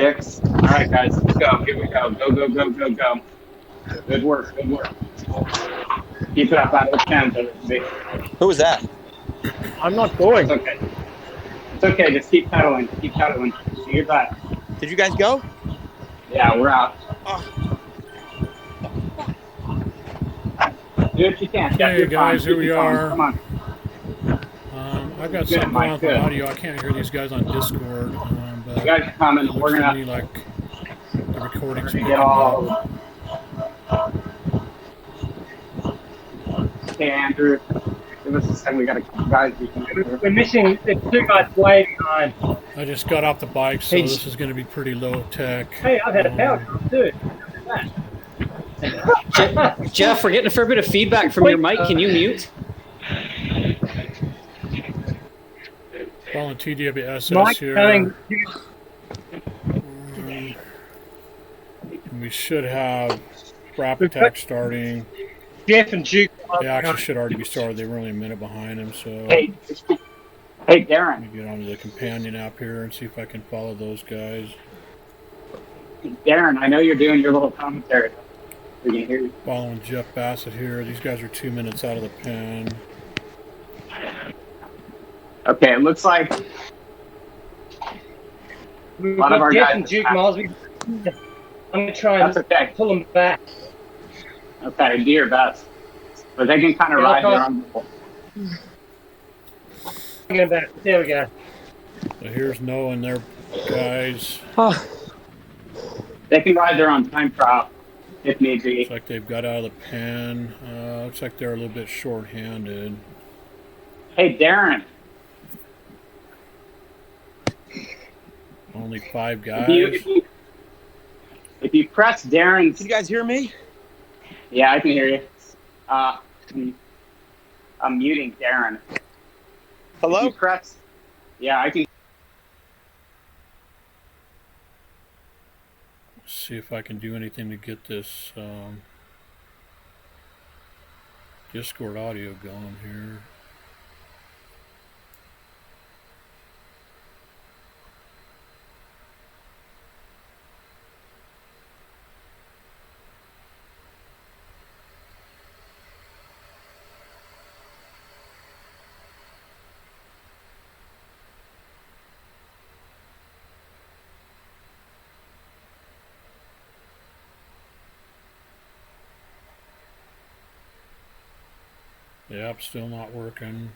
Six. All right, guys, let's go. Here we go. Go, go, go, go, go. Good work. Good work. Keep it up out of the 10s, everybody. Who was that? I'm not going. It's okay. It's okay. Just keep pedaling. Keep pedaling. Do your best. Did you guys go? Yeah, we're out. Oh. Do what you can. Jeff, Okay, you're guys, fine. here Keep we it going. are. Come on. I've got Good, something going on Mike. with my Good. audio. I can't hear these guys on Discord, but You guys are coming. it We're looks to gonna me like the recording's get picking all. up. Okay, Andrew. Give us a second. We got a couple guys we can. We're missing. There's two guys way behind. I just got off the bike, so Hey, this is going to be pretty low tech. Hey, I've had a power cut too. Jeff, we're getting a fair bit of feedback from your mic. Can you mute? Following TWSS Mike, here. And we should have FrappAttak starting. Jeff and Duke. They actually should already be started. They were only a minute behind them, so Hey, Darren. let me get onto the companion app here and see if I can follow those guys. Darren, I know you're doing your little commentary. We can hear you. Following Jeff Bassett here. These guys are 2 minutes out of the pen. Okay, it looks like We've lot of got our Jeff guys and Duke have- Mosby. I'm going to try and that's okay. pull them back. Okay, do your best. But they can kind of ride their own. Get them back. There we go. So here's Noah and their guys. They can ride their own time trial if need be. Looks like they've got out of the pen. Looks like they're a little bit short-handed. Hey, Darren. Only 5 guys. If you press Darren's, Can you guys hear me? yeah, I can hear you. I'm muting Darren. If Hello? you press, yeah, I can. See if I can do anything to get this Discord audio going here. The app's still not working.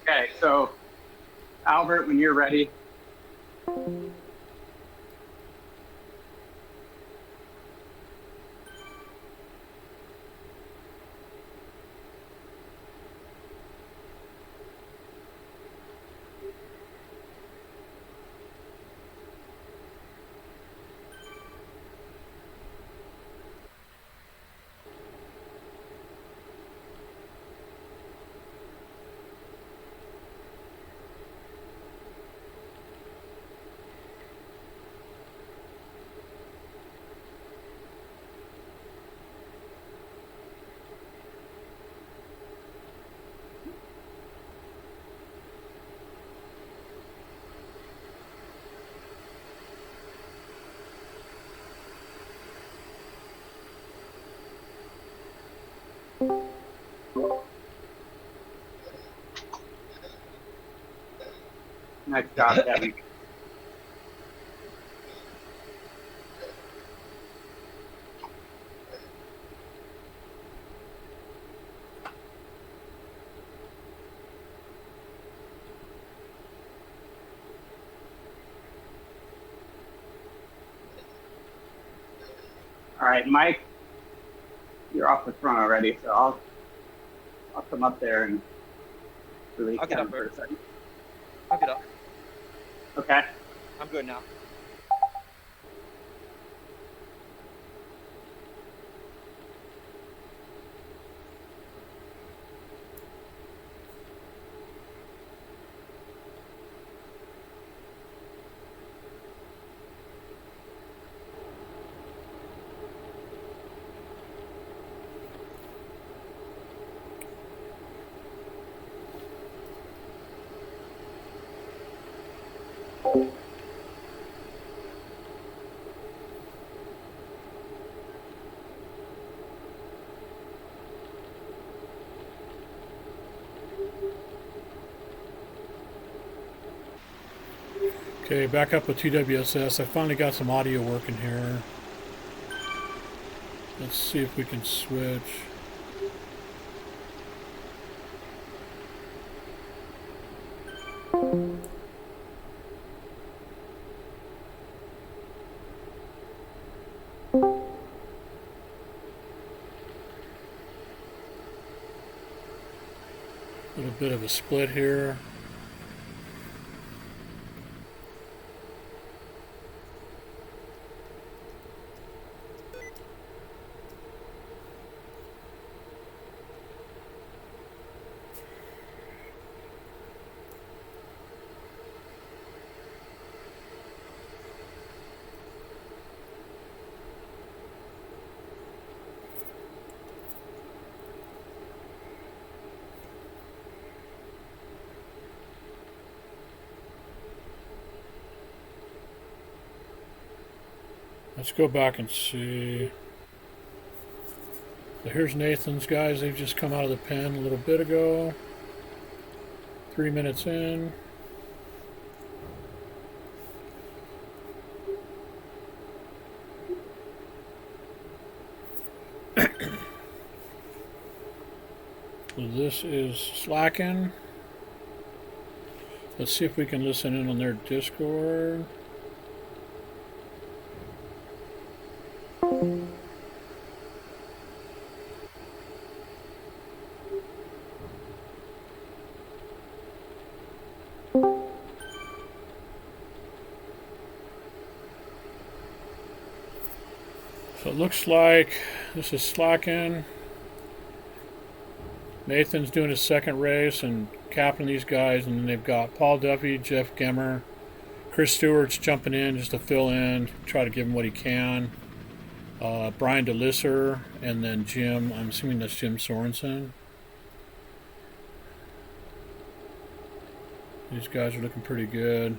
Okay, so Albert, when you're ready. Nice job, Kevin. All right, Mike, you're off the front already, so I'll come up there and release I'll get Kevin up, for Bert. a second. I'll get up. Okay. I'm good now. Okay, back up with TWSS. I finally got some audio working here. Let's see if we can switch. A little bit of a split here. Let's go back and see. So here's Nathan's guys. They've just come out of the pen a little bit ago. 3 minutes in. So this is Slakken. Let's see if we can listen in on their Discord. So it looks like this is Slakken. Nathan's doing his second race and capping these guys, and then they've got Paul Duffy, Jeff Gemmer, Chris Stewart's jumping in just to fill in, try to give him what he can. Brian DeLisser, and then Jim. I'm assuming that's Jim Sorensen. These guys are looking pretty good.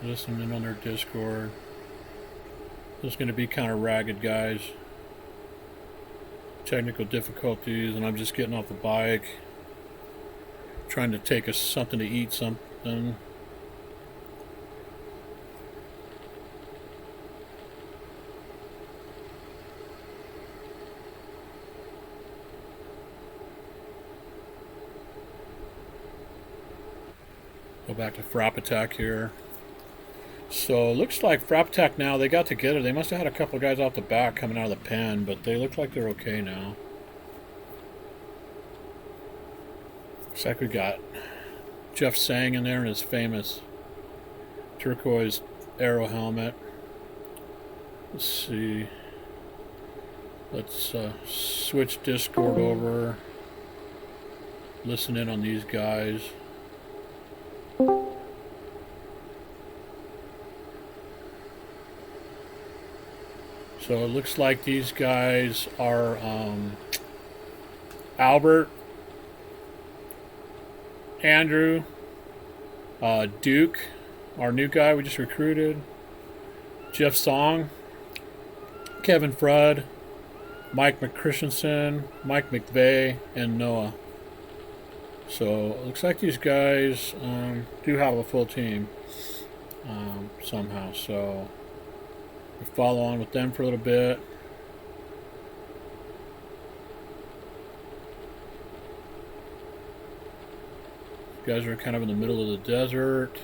Listening on their Discord. This is going to be kind of ragged, guys. Technical difficulties, and I'm just getting off the bike, trying to take us something to eat, something. Go back to FrappAttak here. So it looks like FrappAttak now, they got together. They must have had a couple of guys out the back coming out of the pen, but they look like they're okay now. Looks like we got Jeff Sang in there in his famous turquoise arrow helmet. Let's see. Let's switch Discord over. Listen in on these guys. So it looks like these guys are Albert, Andrew, Duke, our new guy we just recruited, Jeff Song, Kevin Frudd, Mike McChristensen, Mike McVeigh, and Noah. So it looks like these guys do have a full team somehow. So we follow on with them for a little bit. You guys are kind of in the middle of the desert.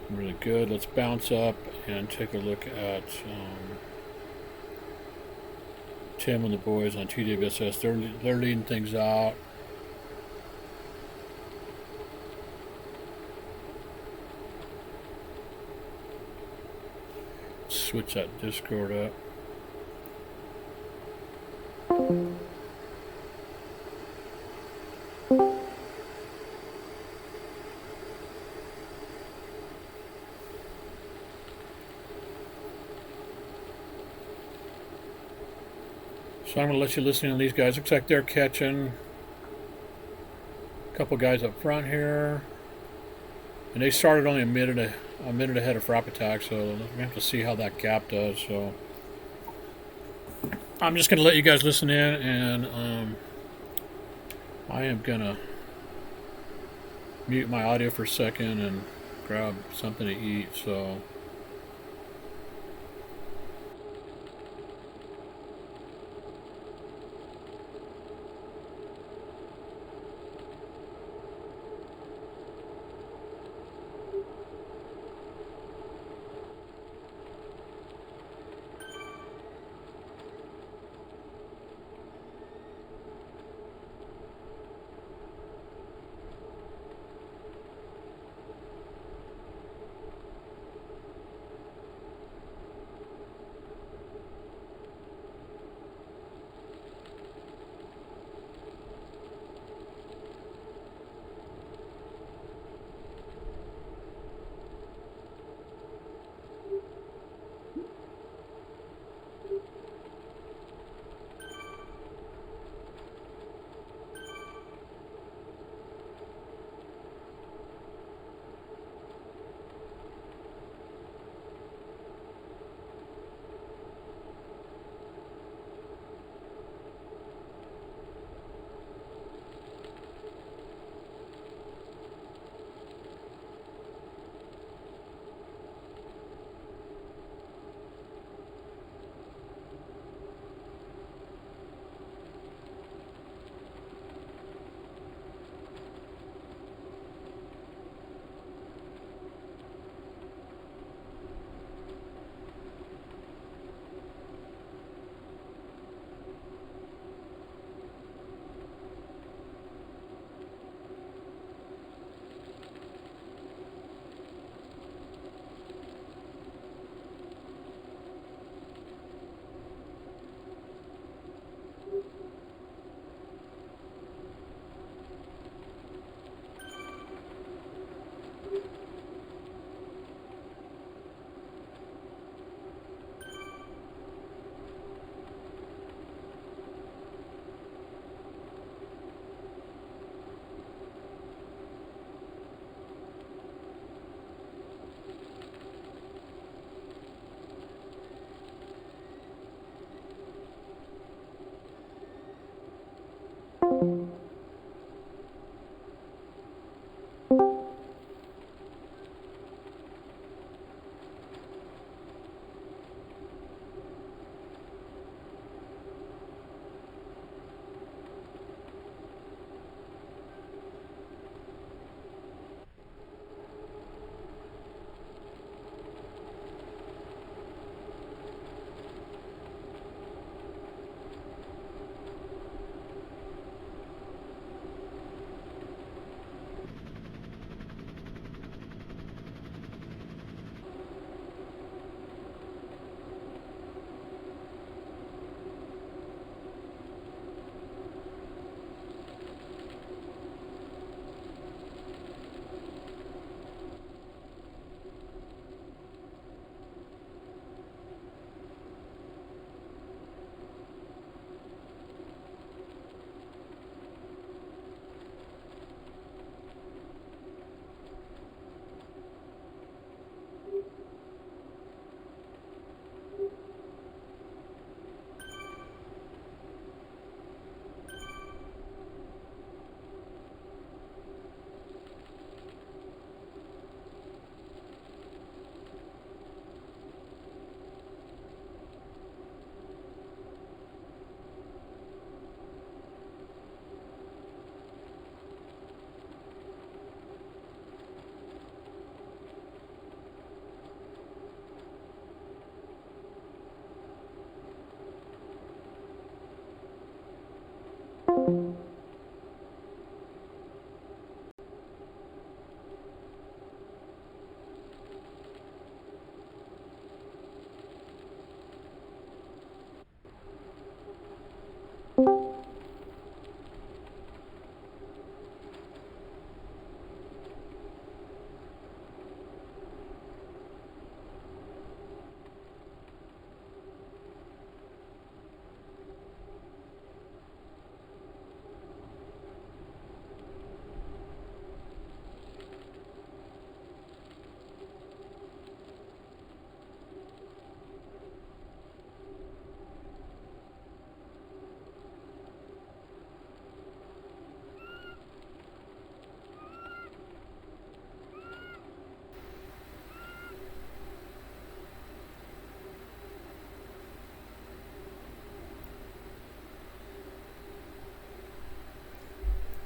Really good. Let's bounce up and take a look at Tim and the boys on TWSS. They're leading things out. Switch that Discord up. So I'm going to let you listen to these guys. Looks like they're catching a couple guys up front here. And they started only a minute ahead of FrappAttak, so we have to see how that gap does. So I'm just going to let you guys listen in, and I am going to mute my audio for a second and grab something to eat. So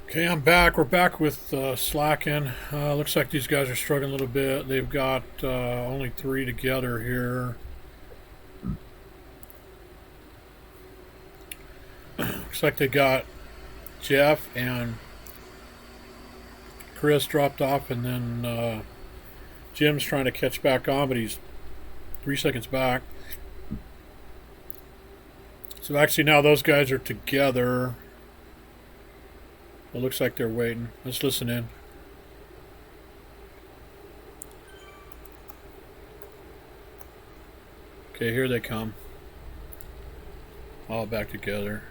Okay, I'm back. We're back with Slakken. Looks like these guys are struggling a little bit. They've got only 3 together here. Looks like they got Jeff and Chris dropped off, and then Jim's trying to catch back on, but he's 3 seconds back. So actually now those guys are together. It looks like they're waiting. Let's listen in. Okay, here they come. All back together.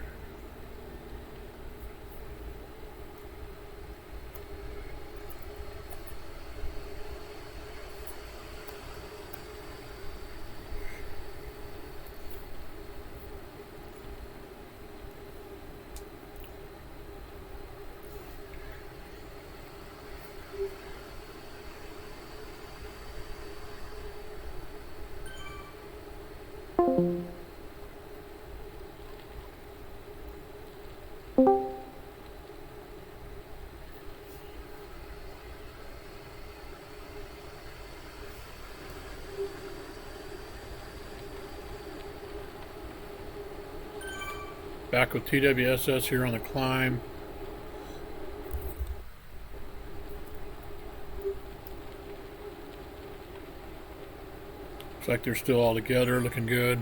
Back with TWSS here on the climb. Looks like they're still all together, looking good.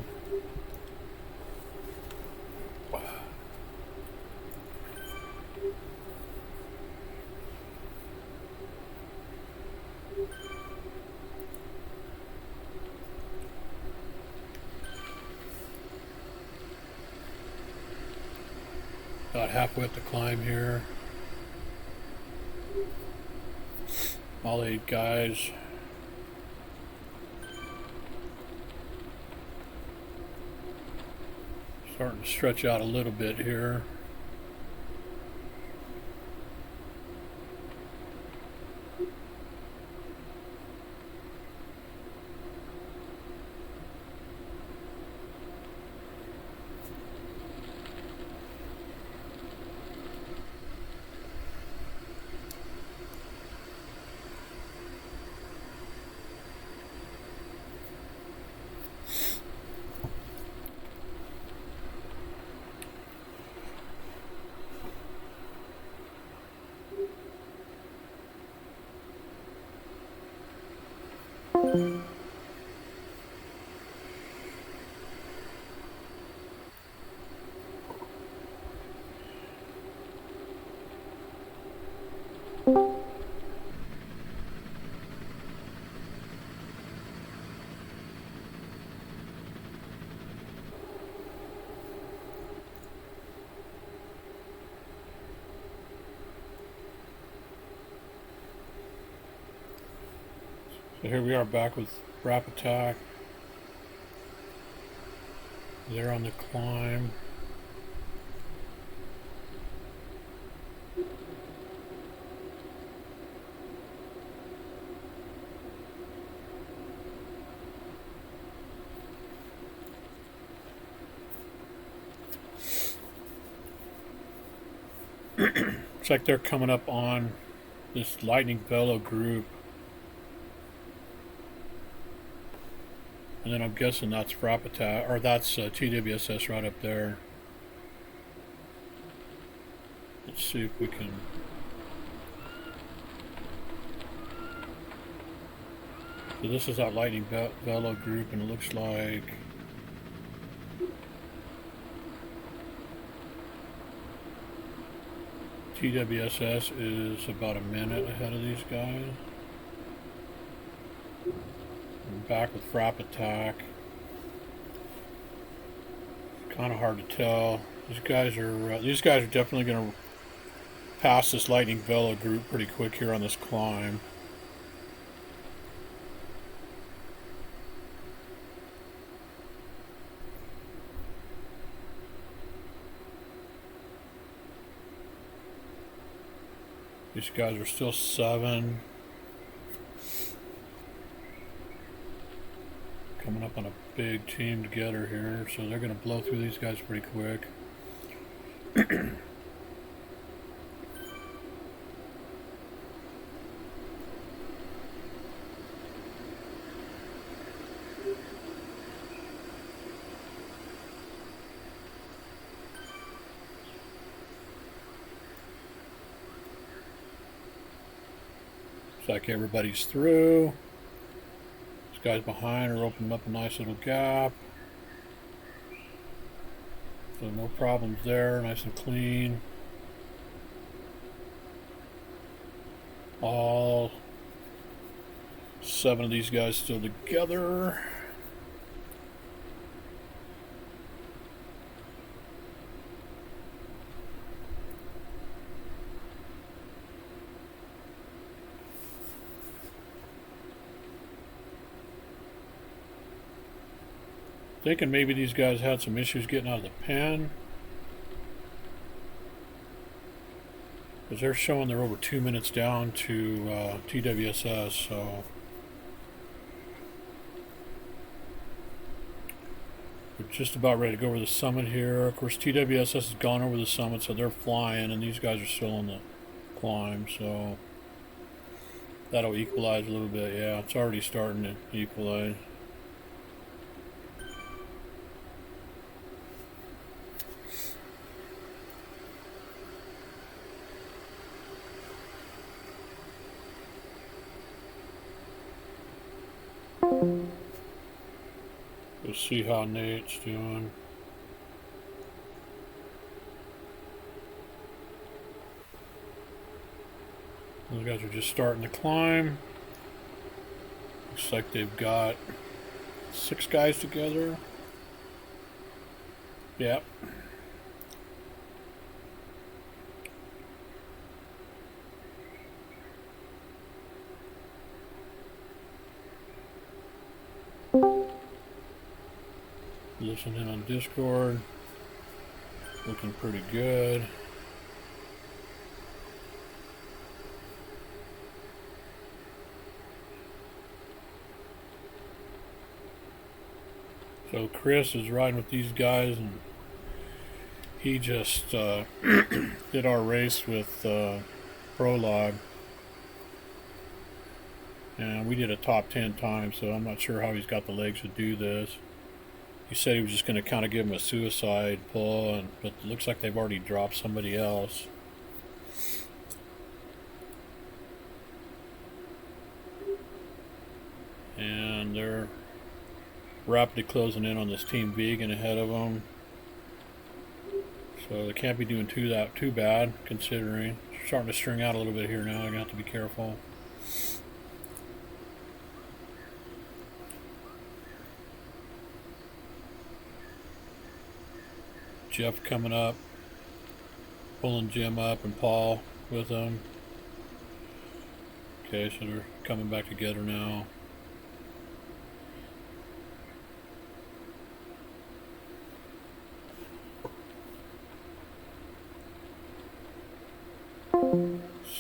About halfway up the climb here. All 8 guys. Starting to stretch out a little bit here. So here we are back with FrappAttak. They're on the climb. Looks like they're coming up on this Lightning Velo group. And then I'm guessing that's FrappAttak, or that's TWSS right up there. Let's see if we can. So this is that Lightning Velo group, and it looks like TWSS is about a minute ahead of these guys. Back with FrappAttak. Kind of hard to tell. These guys are definitely going to pass this Lightning Velo group pretty quick here on this climb. These guys are still 7. Coming up on a big team together here, so they're going to blow through these guys pretty quick. Looks like everybody's through. These guys behind are opening up a nice little gap. So no problems there, nice and clean. All 7 of these guys still together. Thinking maybe these guys had some issues getting out of the pen. Because they're showing they're over 2 minutes down to TWSS, so we're just about ready to go over the summit here. Of course, TWSS has gone over the summit, so they're flying, and these guys are still on the climb, so that'll equalize a little bit. Yeah, it's already starting to equalize. We'll see how Nate's doing. Those guys are just starting to climb. Looks like they've got 6 guys together. Yep. Listening on Discord. Looking pretty good. So Chris is riding with these guys, and he just did our race with Prologue. And we did a top 10 time, so I'm not sure how he's got the legs to do this. He said he was just going to kind of give him a suicide pull, but it looks like they've already dropped somebody else. And they're rapidly closing in on this Team Vegan ahead of them. So they can't be doing too bad, considering. They're starting to string out a little bit here now. They're going to have to be careful. Jeff coming up, pulling Jim up, and Paul with him. Okay, so they're coming back together now.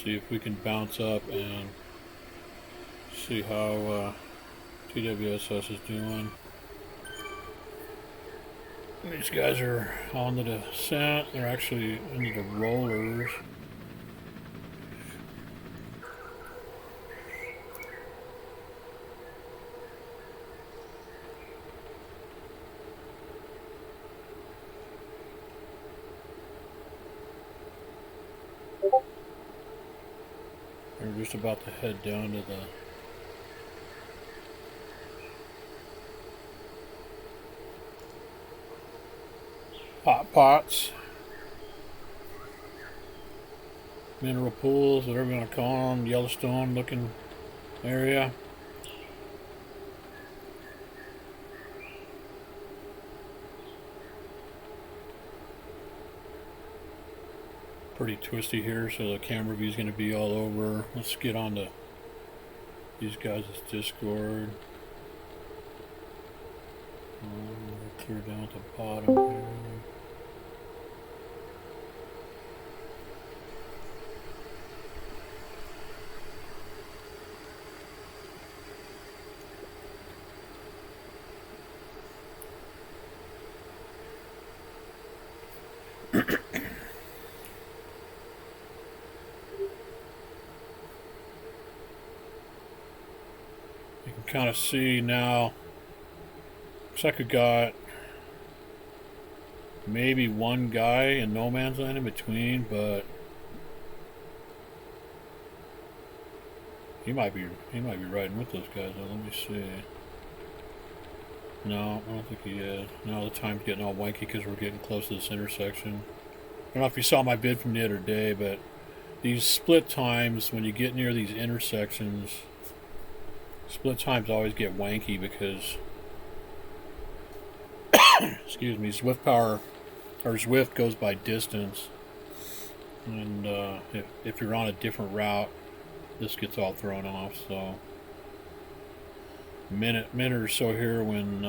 See if we can bounce up and see how TWSS is doing. These guys are on the descent. They're actually into the rollers. They're just about to head down to the pots, mineral pools, whatever you want to call them, Yellowstone looking area. Pretty twisty here, so the camera view is going to be all over. Let's get on to these guys' Discord. Clear down at the bottom here. You can kind of see now. Looks like we got maybe one guy in no man's land in between, but He might be riding with those guys. Though. Let me see. No, I don't think he is. No, the time's getting all wanky because we're getting close to this intersection. I don't know if you saw my bid from the other day, but these split times, when you get near these intersections, split times always get wanky because, excuse me, Zwift power, or Zwift goes by distance. And if you're on a different route, this gets all thrown off. So minute or so here when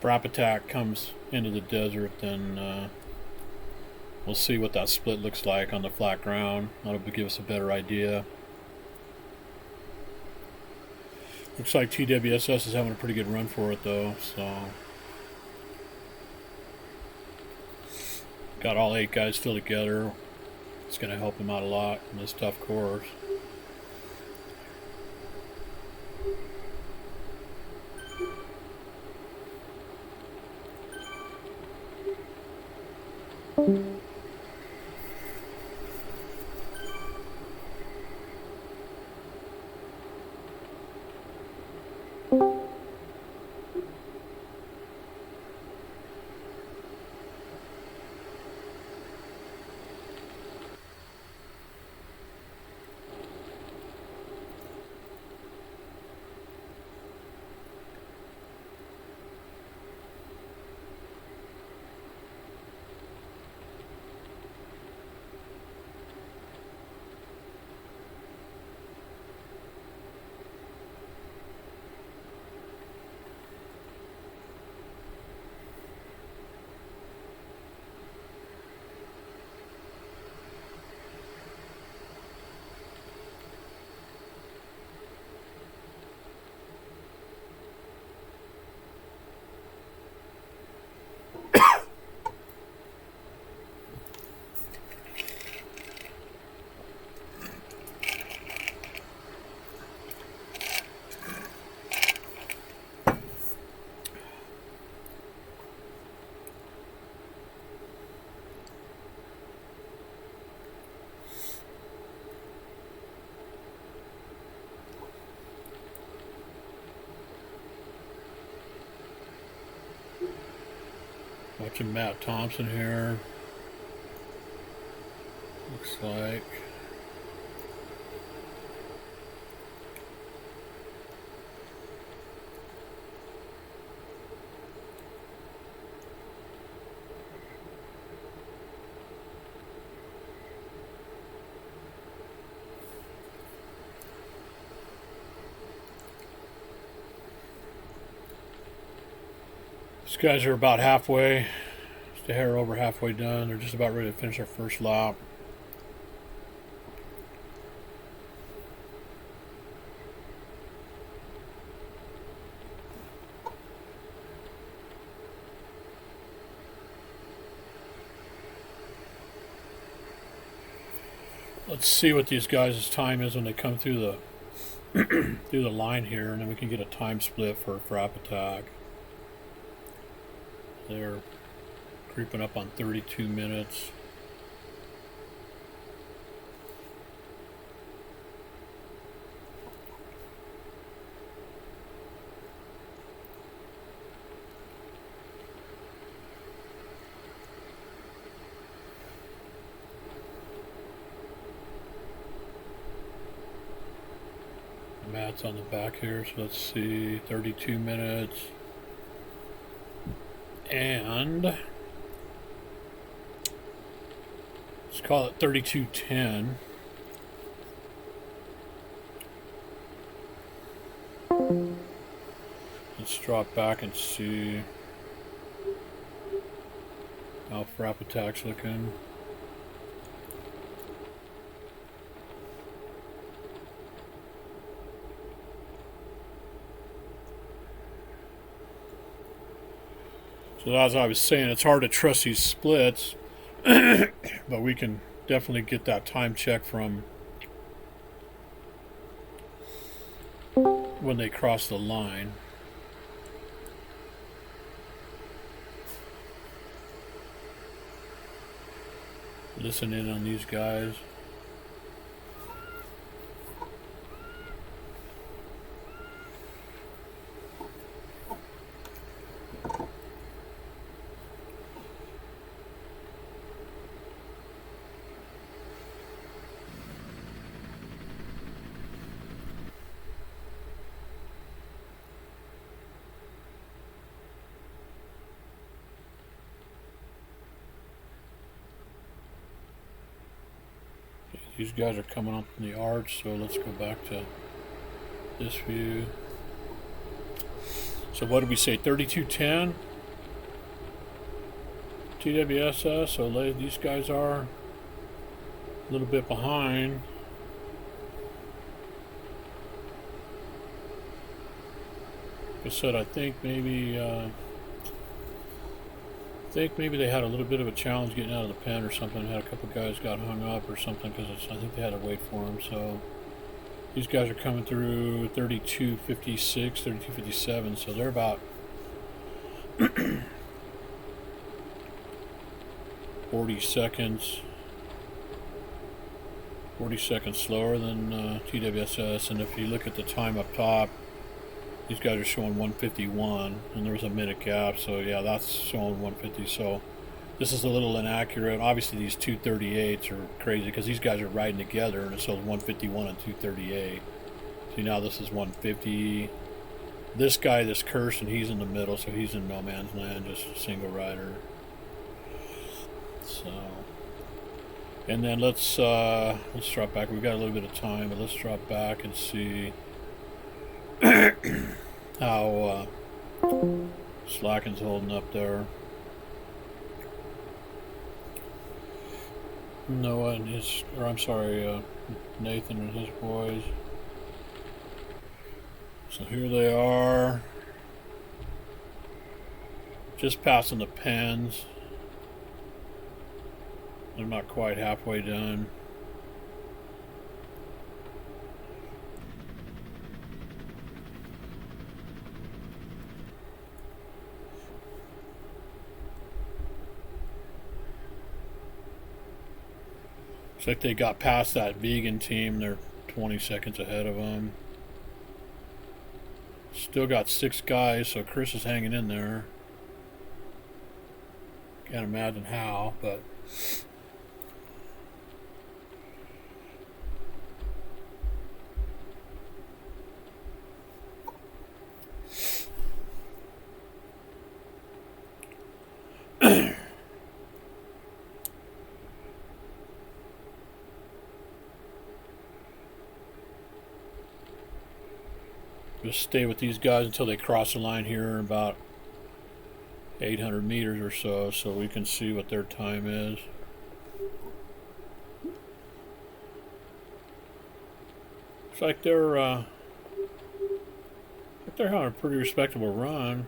FrappAttak comes into the desert, then we'll see what that split looks like on the flat ground. That'll give us a better idea. Looks like TWSS is having a pretty good run for it though, so got all 8 guys still together. It's going to help them out a lot in this tough course. Watching Matt Thompson here. Looks like. These guys are about halfway, just a hair over halfway done. They're just about ready to finish their first lap. Let's see what these guys' time is when they come through the through the line here, and then we can get a time split for FrappAttak. They're creeping up on 32 minutes. Matt's on the back here, so let's see, 32 minutes. And let's call it 32:10. Let's drop back and see how FrappAttak's looking. So as I was saying, it's hard to trust these splits, but we can definitely get that time check from when they cross the line. Listen in on these guys. These guys are coming up in the arch, so let's go back to this view. So what did we say? 3210 TWSS. So these guys are a little bit behind. Like I said, I think maybe they had a little bit of a challenge getting out of the pen or something. Had a couple guys got hung up or something because I think they had to wait for them. So these guys are coming through 3256, 3257. So they're about 40 seconds slower than TWSS. And if you look at the time up top, these guys are showing 151, and there was a minute gap, so yeah, that's showing 150. So this is a little inaccurate. Obviously, these 238s are crazy because these guys are riding together, and it shows 151 and 238. See, now this is 150. This guy, this Kirsten, he's in the middle, so he's in no man's land, just a single rider. So, and then let's drop back. We've got a little bit of time, but let's drop back and see how Slakken's holding up there. Noah and his, or I'm sorry, Nathan and his boys. So here they are, just passing the pens. They're not quite halfway done. Looks like they got past that vegan team. They're 20 seconds ahead of them. Still got 6 guys, so Chris is hanging in there. Can't imagine how, but just stay with these guys until they cross the line here in about 800 meters or so we can see what their time is. Looks like they're having a pretty respectable run.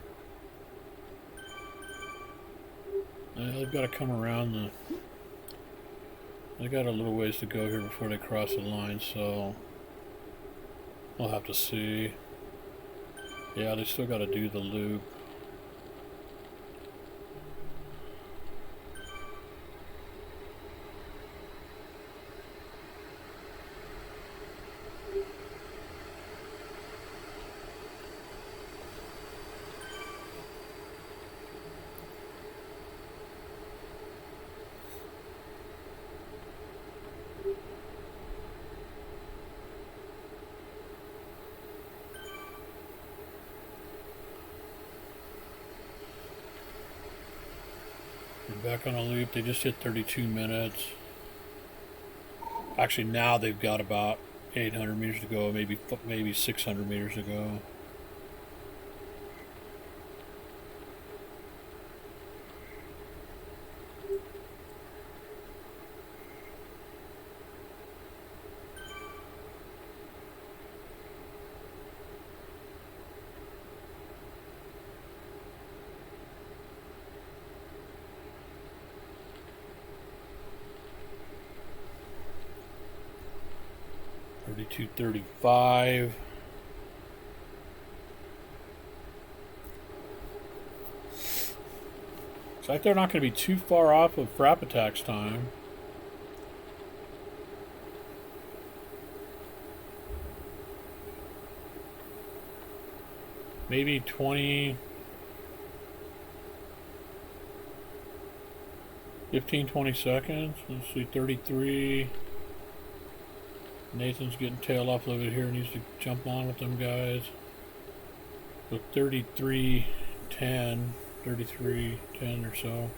They've got to come around they got a little ways to go here before they cross the line, so we'll have to see. Yeah, they still got to do the loop. Back on a loop, they just hit 32 minutes. Actually, now they've got about 800 meters to go, maybe 600 meters to go. $32.35. Looks like they're not going to be too far off of FrappAttak's time. Maybe 20, 15, 20 seconds. Let's see, 33. Nathan's getting tail off a little bit here, needs to jump on with them guys. So 33:10 or so.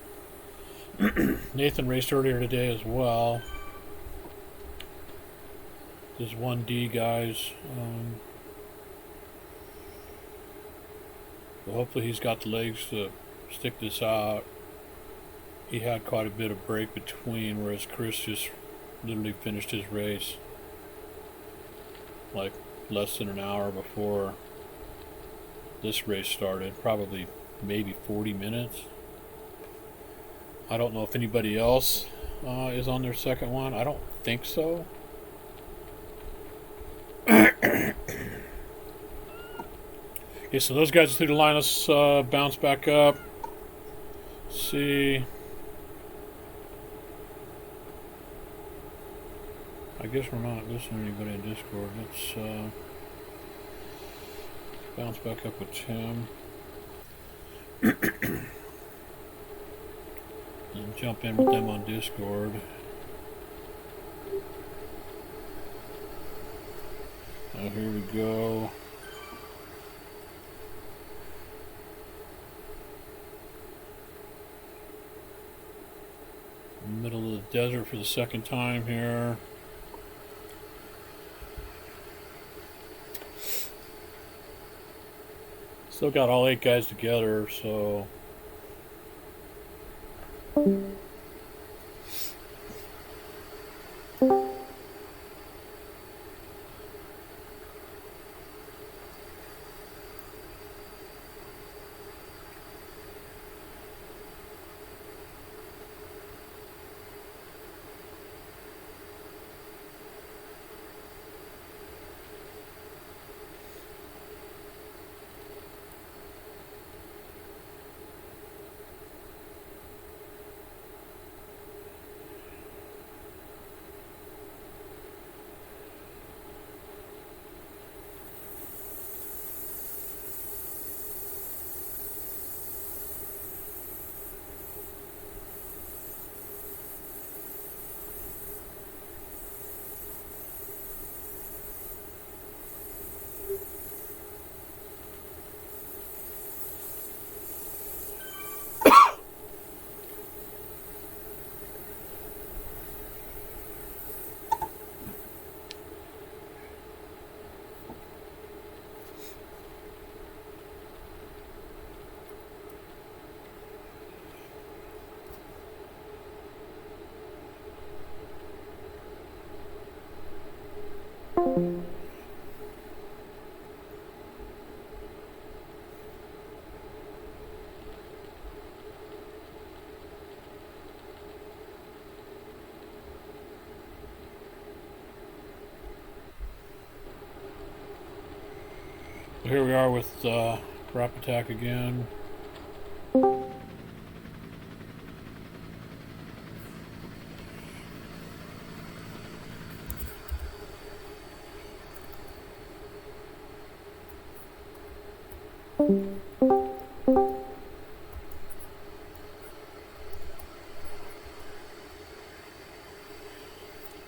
Nathan raced earlier today as well. This 1D guys. Well, hopefully he's got the legs to stick this out. He had quite a bit of break between, whereas Chris just literally finished his race like less than an hour before this race started. Probably maybe 40 minutes. I don't know if anybody else is on their second one. I don't think so. Okay, so those guys through the line. Let's bounce back up. See. I guess we're not listening to anybody in Discord. Let's bounce back up with Tim. And jump in with them on Discord. Oh, here we go. Middle of the desert for the second time here. Still got all 8 guys together, so here we are with FrappAttak again.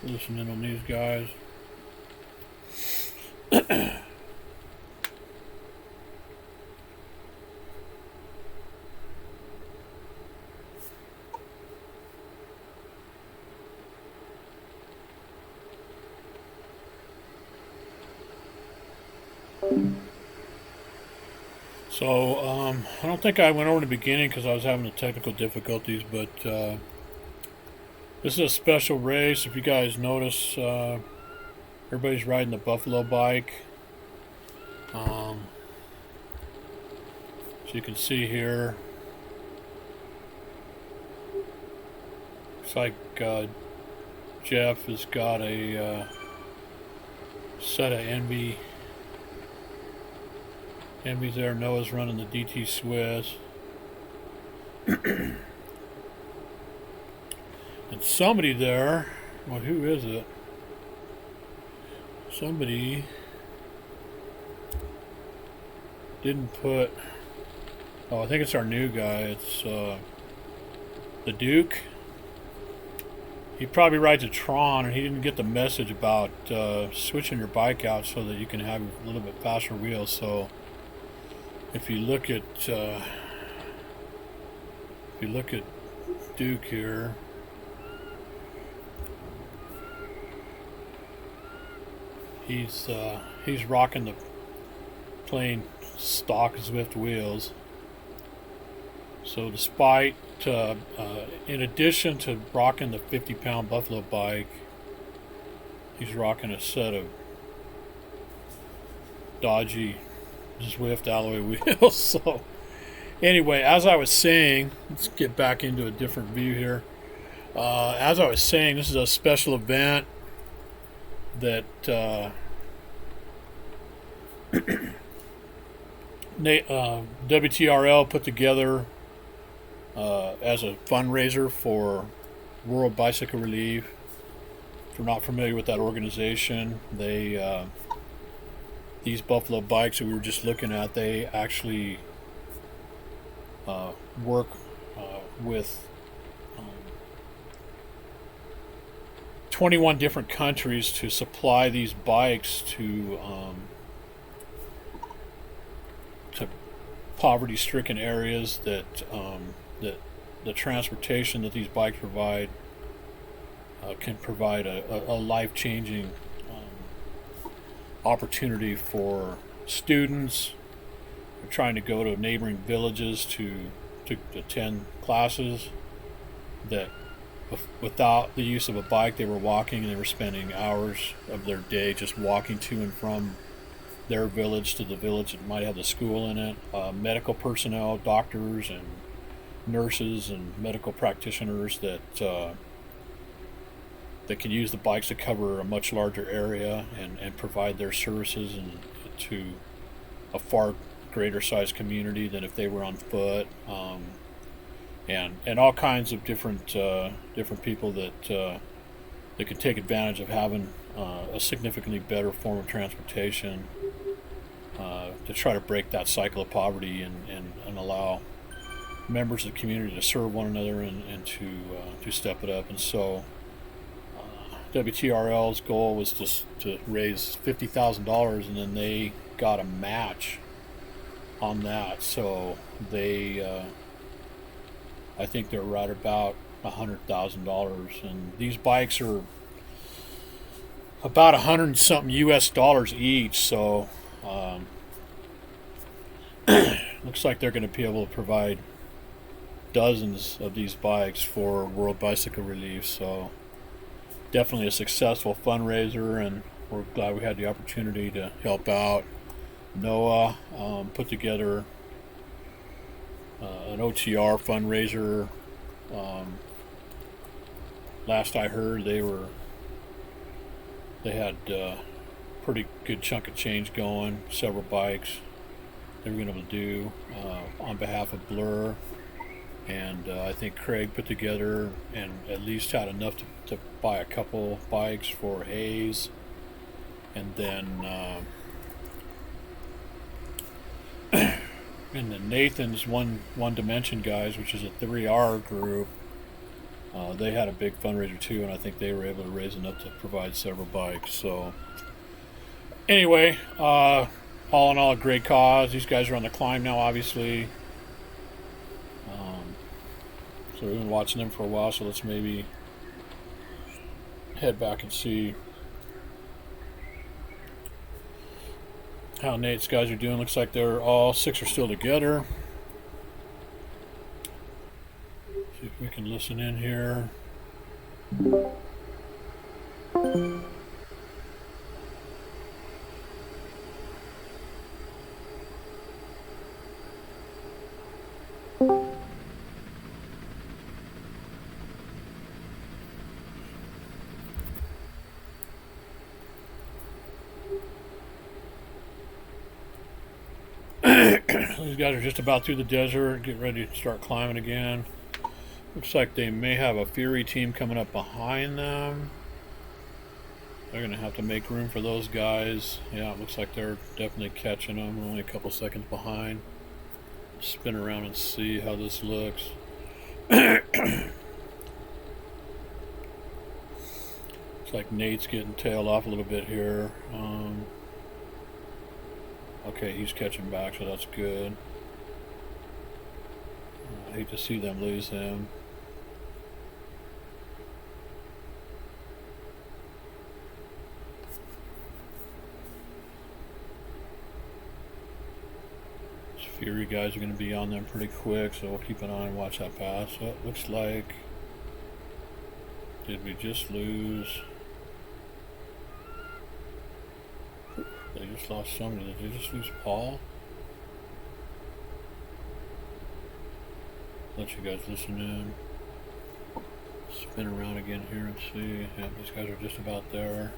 Listening on these guys. So, I don't think I went over the beginning because I was having the technical difficulties, but this is a special race. If you guys notice, everybody's riding the Buffalo bike. So you can see here, looks like Jeff has got a set of Envy's there. Noah's running the TWSS. And somebody there, well, who is it? Somebody didn't put, oh, I think it's our new guy. It's the Duke. He probably rides a Tron, and he didn't get the message about switching your bike out so that you can have a little bit faster wheels. So if you look at Duke here, he's rocking the plain stock Zwift wheels. So despite, in addition to rocking the 50-pound Buffalo bike, he's rocking a set of dodgy Zwift alloy wheels. So anyway, as I was saying, let's get back into a different view here. As I was saying, this is a special event that WTRL put together as a fundraiser for World Bicycle Relief. If you're not familiar with that organization, they these Buffalo bikes that we were just looking at, they actually work with 21 different countries to supply these bikes to poverty-stricken areas that the transportation that these bikes provide can provide a life-changing opportunity for students who are trying to go to neighboring villages to attend classes that without the use of a bike they were walking, and they were spending hours of their day just walking to and from their village to the village that might have the school in it. Medical personnel, doctors and nurses and medical practitioners that can use the bikes to cover a much larger area and provide their services and to a far greater sized community than if they were on foot. And all kinds of different people that can take advantage of having a significantly better form of transportation to try to break that cycle of poverty and allow members of the community to serve one another and to step it up. And so WTRL's goal was to raise $50,000, and then they got a match on that. So they I think they're right about $100,000, and these bikes are about $100 and something US each. So looks like they're going to be able to provide dozens of these bikes for World Bicycle Relief. So definitely a successful fundraiser, and we're glad we had the opportunity to help out. Noah put together an OTR fundraiser. Last I heard, they had a pretty good chunk of change going, several bikes they were going to be able to do on behalf of Blur, and I think Craig put together and at least had enough to buy a couple bikes for Hayes, and then Nathan's One Dimension guys, which is a 3R group, they had a big fundraiser too, and I think they were able to raise enough to provide several bikes. So anyway, all in all, a great cause. These guys are on the climb now, obviously. So we've been watching them for a while, so let's maybe head back and see how Nate's guys are doing. Looks like they're all 6 are still together. See if we can listen in here. These guys are just about through the desert, getting ready to start climbing again. Looks like they may have a Fury team coming up behind them. They're going to have to make room for those guys. Yeah, it looks like they're definitely catching them. We're only a couple seconds behind. Spin around and see how this looks. Looks like Nate's getting tailed off a little bit here. Okay, he's catching back, so that's good. I hate to see them lose him. Fury guys are going to be on them pretty quick, so we'll keep an eye and watch that pass. So it looks like, did we just lose? They just lost somebody. Did they just lose Paul? Let you guys listen in. Spin around again here and see. Yeah, these guys are just about there.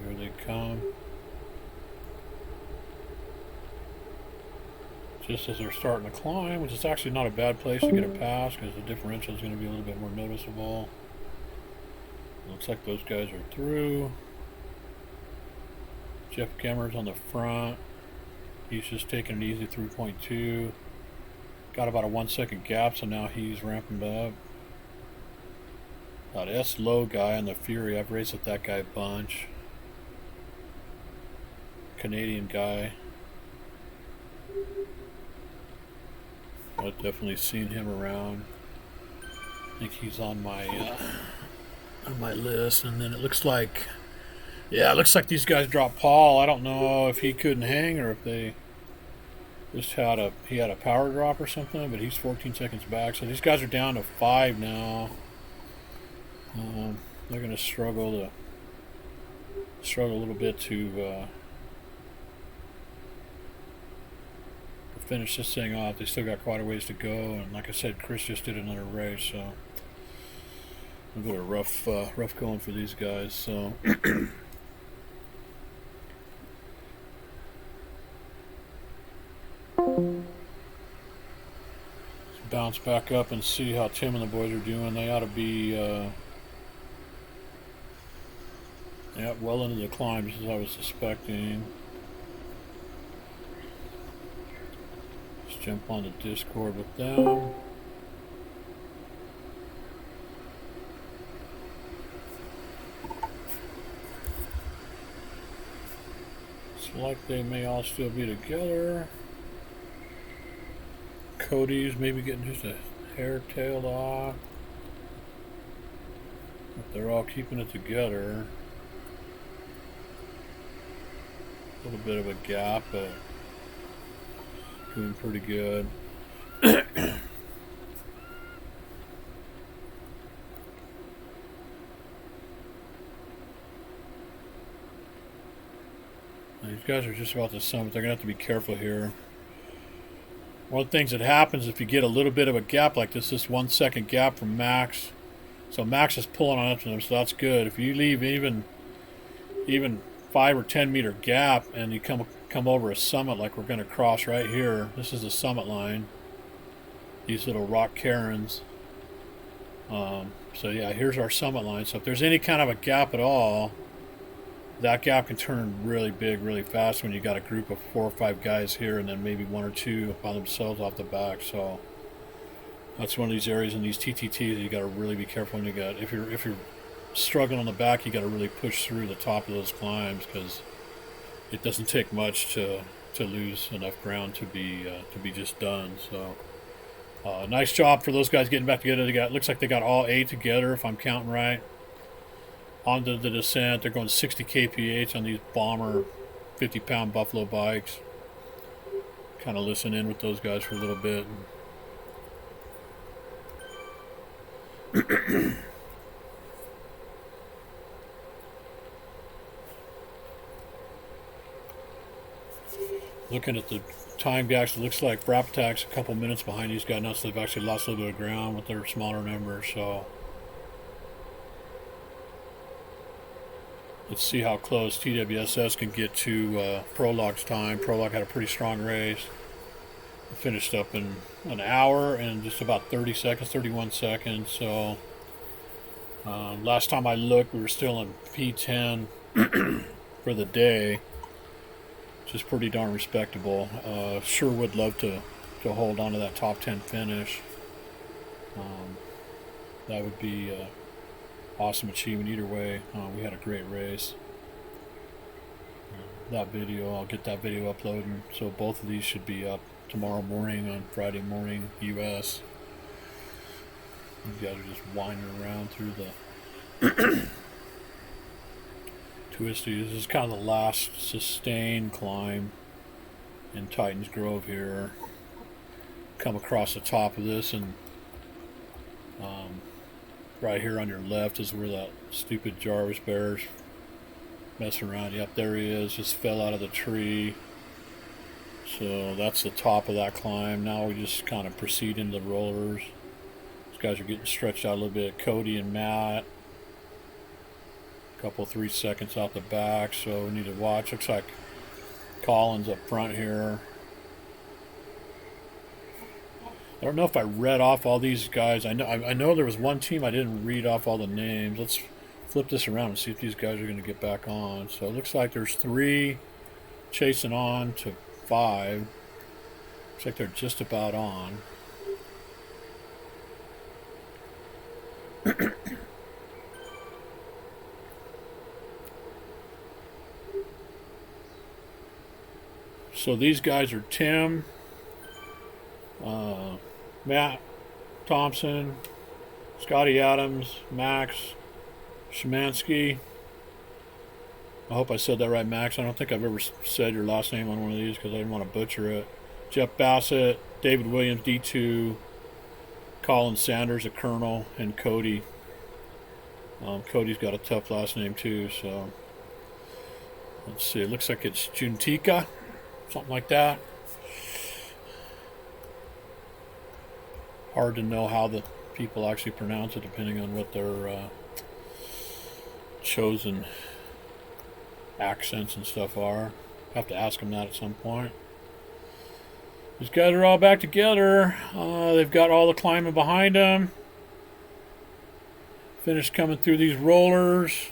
Here they come. Just as they're starting to climb, which is actually not a bad place to get a pass because the differential is going to be a little bit more noticeable. Looks like those guys are through. Jeff Gemmer's on the front. He's just taking it easy, 3.2. Got about a 1 second gap, so now he's ramping up. That S low guy on the Fury, I've raced with that guy a bunch. Canadian guy. I've definitely seen him around. I think he's on my list. And then it looks like, yeah, it looks like these guys dropped Paul. I don't know if he couldn't hang or if they just had a power drop or something, but he's 14 seconds back. So these guys are down to 5 now. They're going to struggle a little bit to finish this thing off. They still got quite a ways to go, and like I said, Chris just did another race, so a bit of rough going for these guys. So let's bounce back up and see how Tim and the boys are doing. They ought to be yeah, well into the climb, as I was suspecting. Let's jump on the Discord with them. It's like they may all still be together. Cody's maybe getting just a hair tailed off. But they're all keeping it together. A little bit of a gap, but doing pretty good. These guys are just about to summit. They're going to have to be careful here. One of the things that happens if you get a little bit of a gap like this 1 second gap from Max. So Max is pulling on up to them, so that's good. If you leave even 5 or 10 meter gap and you come over a summit like we're going to cross right here. This is the summit line. These little rock cairns. So yeah, here's our summit line. So if there's any kind of a gap at all, that gap can turn really big really fast when you got a group of 4 or 5 guys here and then maybe 1 or 2 by themselves off the back. So that's one of these areas in these TTTs that you got to really be careful when you got, if you're struggling on the back, you got to really push through the top of those climbs because it doesn't take much to lose enough ground to be just done. So nice job for those guys getting back together. Looks like they got all 8 together if I'm counting right. Onto the descent, they're going 60 kph on these bomber 50-pound Buffalo bikes. Kind of listen in with those guys for a little bit. Looking at the time gaps, it looks like FrappAttak's a couple minutes behind these guys now, so they've actually lost a little bit of ground with their smaller numbers. So let's see how close TWSS can get to Prolog's time. Prolog had a pretty strong race. It finished up in an hour and just about 30 seconds, 31 seconds. So last time I looked, we were still in P10 for the day, which is pretty darn respectable. Sure would love to hold on to that top 10 finish. That would be awesome achievement either way. We had a great race. That video, I'll get that video uploading, so both of these should be up tomorrow morning on Friday morning US. You guys are just winding around through Twisty. This is kind of the last sustained climb in Titans Grove here. Come across the top of this, and right here on your left is where that stupid Jarvis bear's messing around. Yep, there he is. Just fell out of the tree. So that's the top of that climb. Now we just kind of proceed into the rollers. These guys are getting stretched out a little bit. Cody and Matt. A couple 3 seconds out the back, so we need to watch. Looks like Collins up front here. I don't know if I read off all these guys. I know there was one team I didn't read off all the names. Let's flip this around and see if these guys are going to get back on. So it looks like there's 3 chasing on to 5. Looks like they're just about on. So these guys are Tim, Matt Thompson, Scotty Adams, Max Szymanski. I hope I said that right, Max. I don't think I've ever said your last name on one of these because I didn't want to butcher it. Jeff Bassett, David Williams, D2, Colin Sanders, a colonel, and Cody. Cody's got a tough last name too, so let's see. It looks like it's Juntika, something like that. Hard to know how the people actually pronounce it depending on what their chosen accents and stuff are. Have to ask them that at some point. These guys are all back together. They've got all the climbing behind them. Finished coming through these rollers.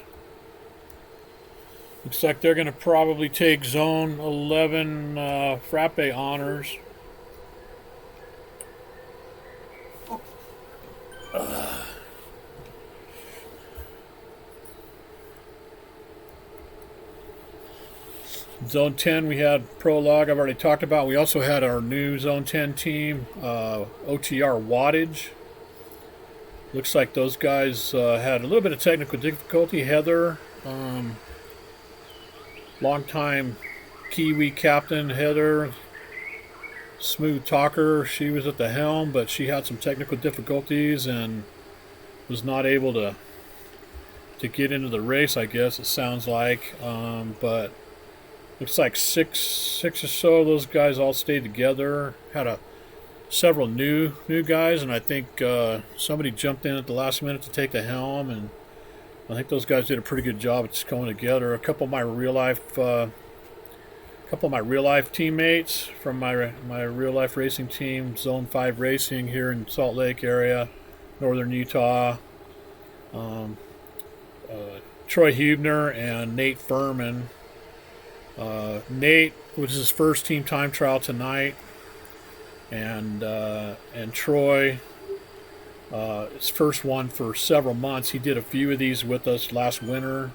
Looks like they're going to probably take Zone 11 Frappe honors. Zone 10 we had Prologue, I've already talked about. We also had our new Zone 10 team, OTR Wattage. Looks like those guys had a little bit of technical difficulty. Heather, longtime Kiwi captain Heather, smooth talker. She was at the helm, but she had some technical difficulties and was not able to get into the race, I guess it sounds like. But looks like six or so of those guys all stayed together. Had several new guys, and I think somebody jumped in at the last minute to take the helm, and I think those guys did a pretty good job at just going together. A couple of my real life teammates from my real life racing team, Zone 5 Racing here in Salt Lake area, northern Utah. Troy Hubner and Nate Furman. Nate was his first team time trial tonight, and Troy, his first one for several months. He did a few of these with us last winter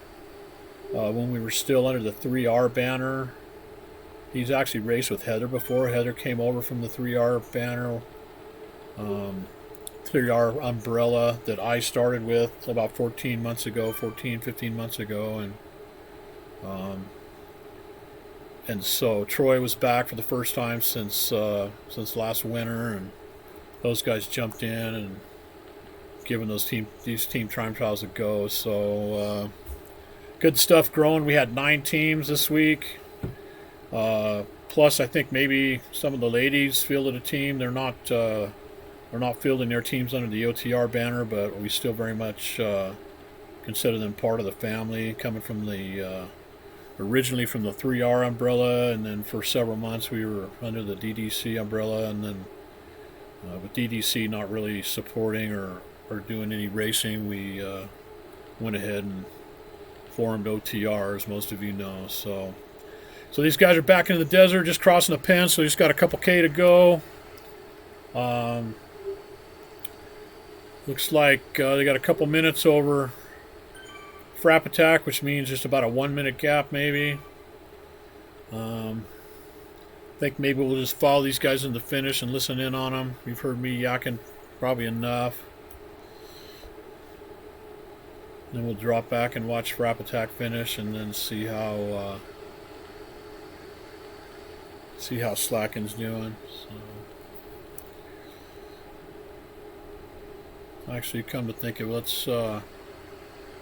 when we were still under the 3R banner. He's actually raced with Heather before. Heather came over from the 3R banner, 3R umbrella that I started with about 15 months ago, and so Troy was back for the first time since last winter, and those guys jumped in and given these team time trials a go. So good stuff growing. We had 9 teams this week. Plus, I think maybe some of the ladies fielded a team. They're not fielding their teams under the OTR banner, but we still very much consider them part of the family, coming from the originally from the 3R umbrella, and then for several months we were under the DDC umbrella, and then with DDC not really supporting or doing any racing, we went ahead and formed OTR, as most of you know. So these guys are back in the desert, just crossing the pen, so he's got a couple K to go. Looks like they got a couple minutes over FrappAttak, which means just about a 1 minute gap maybe. I think maybe we'll just follow these guys in the finish and listen in on them. You've heard me yakking probably enough. Then we'll drop back and watch FrappAttak finish, and then see how Slakken's doing. So, actually, come to think of it, let's why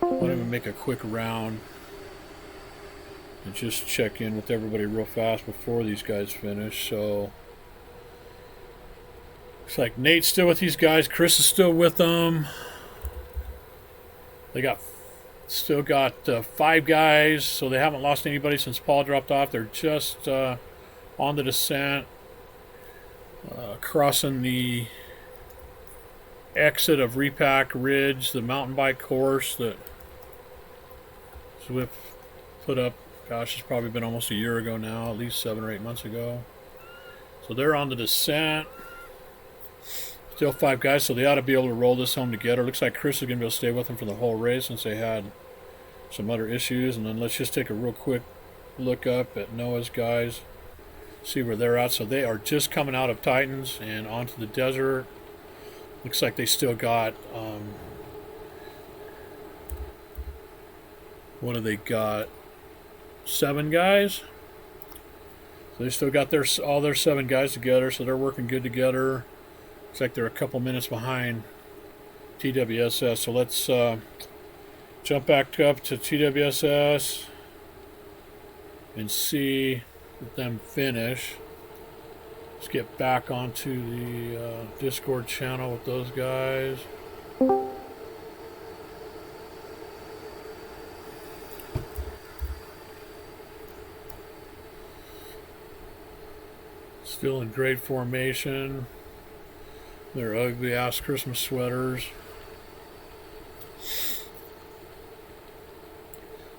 don't we make a quick round and just check in with everybody real fast before these guys finish. So, looks like Nate's still with these guys. Chris is still with them. They still got 5 guys, so they haven't lost anybody since Paul dropped off. They're just on the descent, crossing the exit of Repack Ridge, the mountain bike course that Swift put up. Gosh, it's probably been almost a year ago now, at least 7 or 8 months ago. So they're on the descent. Still 5 guys, so they ought to be able to roll this home together. Looks like Chris is going to be able to stay with them for the whole race since they had some other issues. And then let's just take a real quick look up at Noah's guys, see where they're at. So they are just coming out of Titans and onto the desert. Looks like they still got, what do they got? 7 guys. So they still got all their 7 guys together, so they're working good together. Looks like they're a couple minutes behind TWSS. So let's jump back up to TWSS and see them finish. Let's get back onto the Discord channel with those guys. Still in great formation. Their ugly ass Christmas sweaters.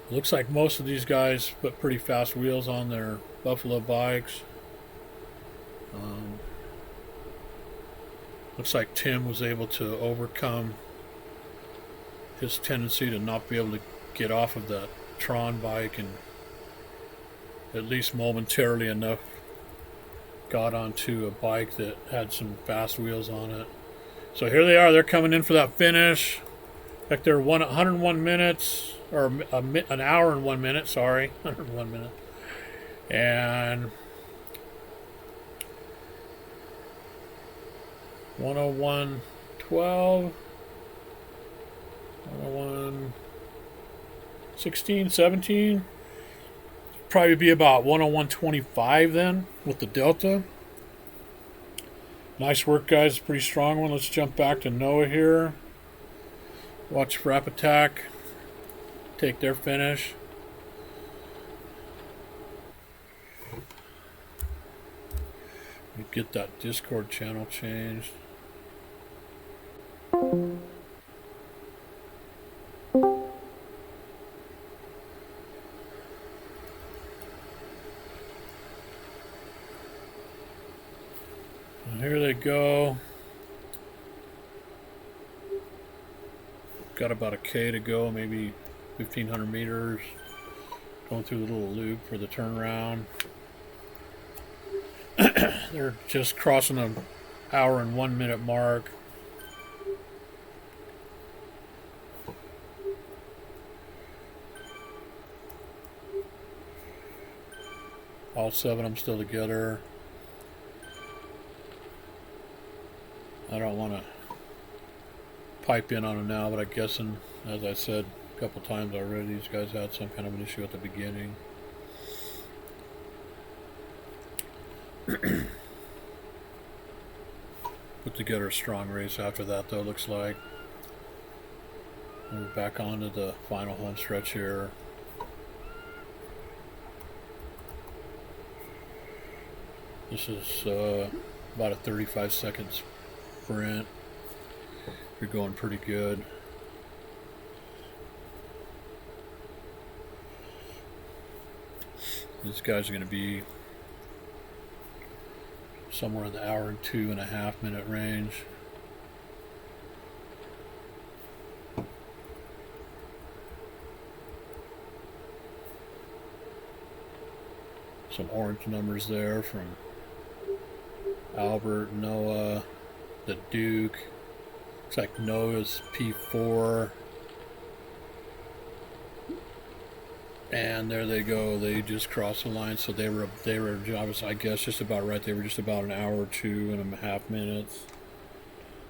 Looks like most of these guys put pretty fast wheels on their Buffalo bikes. Looks like Tim was able to overcome his tendency to not be able to get off of that Tron bike, and at least momentarily enough got onto a bike that had some fast wheels on it. So here they are. They're coming in for that finish. Like they're 101 minutes, or an hour and 1 minute. Sorry, 101 minutes. And 101.12, 101.16, 17. Probably be about 101.25 then with the Delta. Nice work, guys. Pretty strong one. Let's jump back to Noah here. Watch FrappAttak take their finish. We get that Discord channel changed. Here they go. Got about a K to go, maybe 1,500 meters. Going through the little loop for the turnaround. They're just crossing an hour and 1 minute mark. All 7 of them still together. I don't want to pipe in on them now, but I'm guessing, as I said a couple times already, these guys had some kind of an issue at the beginning. Put together a strong race after that, though, looks like. We're back onto the final home stretch here. This is about a 35 seconds sprint. You're going pretty good. These guys are going to be somewhere in the hour and 2.5 minute range. Some orange numbers there from Albert, Noah, the Duke. Looks like Noah's P4. And there they go. They just crossed the line. So they were I guess just about right. They were just about an hour or 2.5 minutes.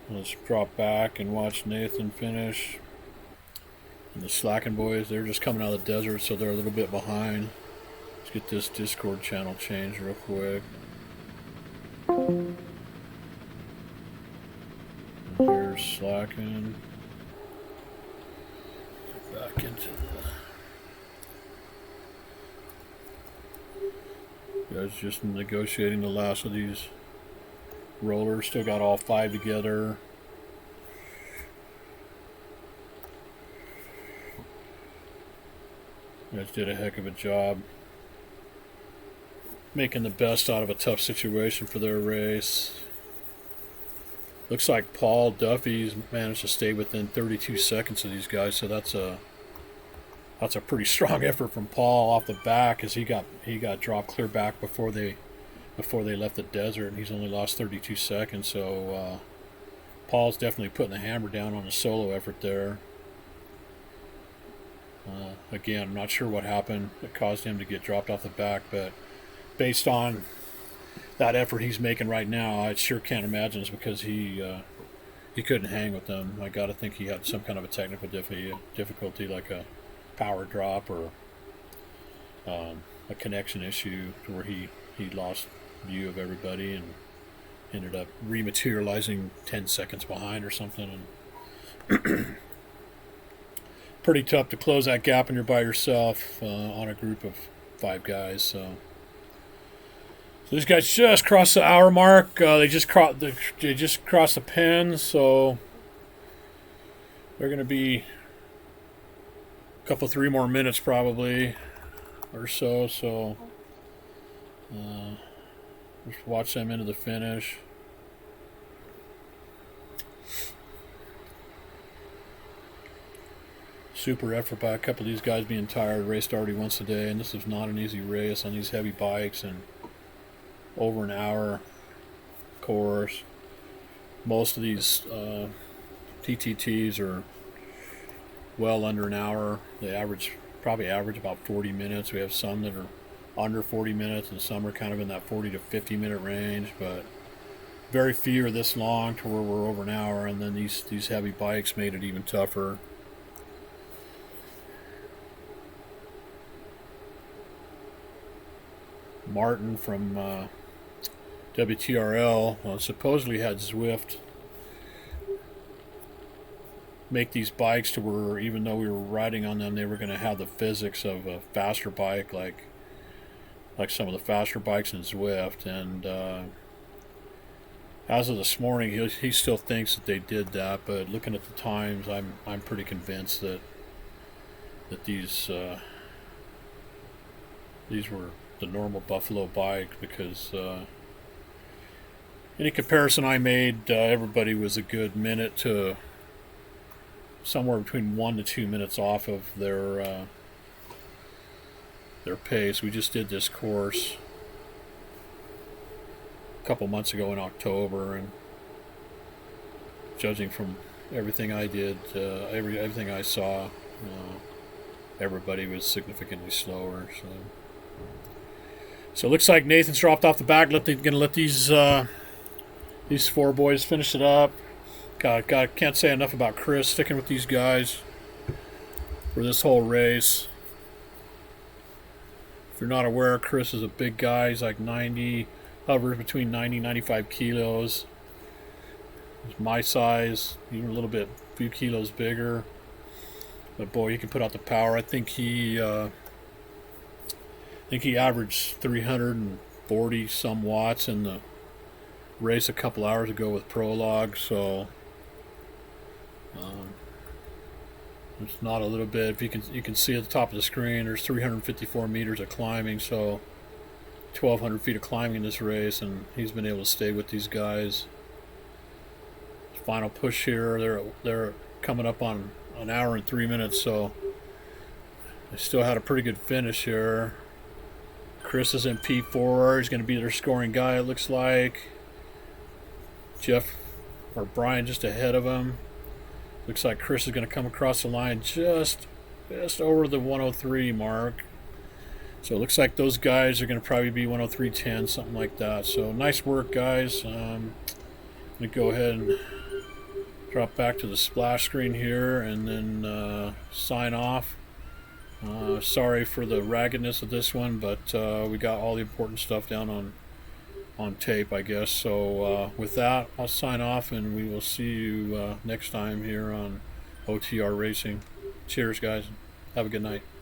Let's drop back and watch Nathan finish. And the Slakken boys, they're just coming out of the desert, so they're a little bit behind. Let's get this Discord channel changed real quick. And here's Slakken. Back into the guys just negotiating the last of these rollers. Still got all 5 together. Guys did a heck of a job making the best out of a tough situation for their race. Looks like Paul Duffy's managed to stay within 32 seconds of these guys, so that's a pretty strong effort from Paul off the back, as he got dropped clear back before they left the desert, and he's only lost 32 seconds. So Paul's definitely putting the hammer down on the solo effort there. Again, I'm not sure what happened that caused him to get dropped off the back, but based on that effort he's making right now, I sure can't imagine it's because he couldn't hang with them. I got to think he had some kind of a technical difficulty, like a power drop or a connection issue, to where he lost view of everybody and ended up rematerializing 10 seconds behind or something. And pretty tough to close that gap when you're by yourself on a group of 5 guys. So these guys just crossed the hour mark. They just crossed the pin, so they're going to be a couple 3 more minutes probably or so. So just watch them into the finish. Super effort by a couple of these guys being tired. Raced already once a day, and this is not an easy race on these heavy bikes and over an hour course. Most of these TTTs are well under an hour. They probably average about 40 minutes. We have some that are under 40 minutes, and some are kind of in that 40 to 50 minute range, but very few are this long to where we're over an hour. And then these heavy bikes made it even tougher. Martin from WTRL supposedly had Zwift make these bikes to where, even though we were riding on them, they were going to have the physics of a faster bike, like some of the faster bikes in Zwift. And as of this morning, he still thinks that they did that, but looking at the times, I'm pretty convinced that these were the normal Buffalo bike, because any comparison I made, everybody was a good minute to somewhere between 1 to 2 minutes off of their pace. We just did this course a couple months ago in October, and judging from everything I did, everything I saw, everybody was significantly slower. So it looks like Nathan's dropped off the back. Gonna let these 4 boys finish it up. God, can't say enough about Chris sticking with these guys for this whole race. If you're not aware, Chris is a big guy. He's like 90, hovers between 90 and 95 kilos. He's my size, even a little bit, a few kilos bigger. But boy, he can put out the power. I think he averaged 340 some watts in the race a couple hours ago with Prologue. So it's not a little bit. If you can see at the top of the screen, there's 354 meters of climbing, so 1,200 feet of climbing in this race, and he's been able to stay with these guys. Final push here. They're coming up on an hour and 3 minutes, so they still had a pretty good finish here. Chris is in P4. He's going to be their scoring guy, it looks like. Brian just ahead of him. Looks like Chris is going to come across the line just over the 103 mark. So it looks like those guys are going to probably be 103.10, something like that. So nice work, guys. I'm going to go ahead and drop back to the splash screen here and then sign off. Sorry for the raggedness of this one, but we got all the important stuff down on tape, I guess. So with that, I'll sign off, and we will see you next time here on OTR Racing. Cheers, guys. Have a good night.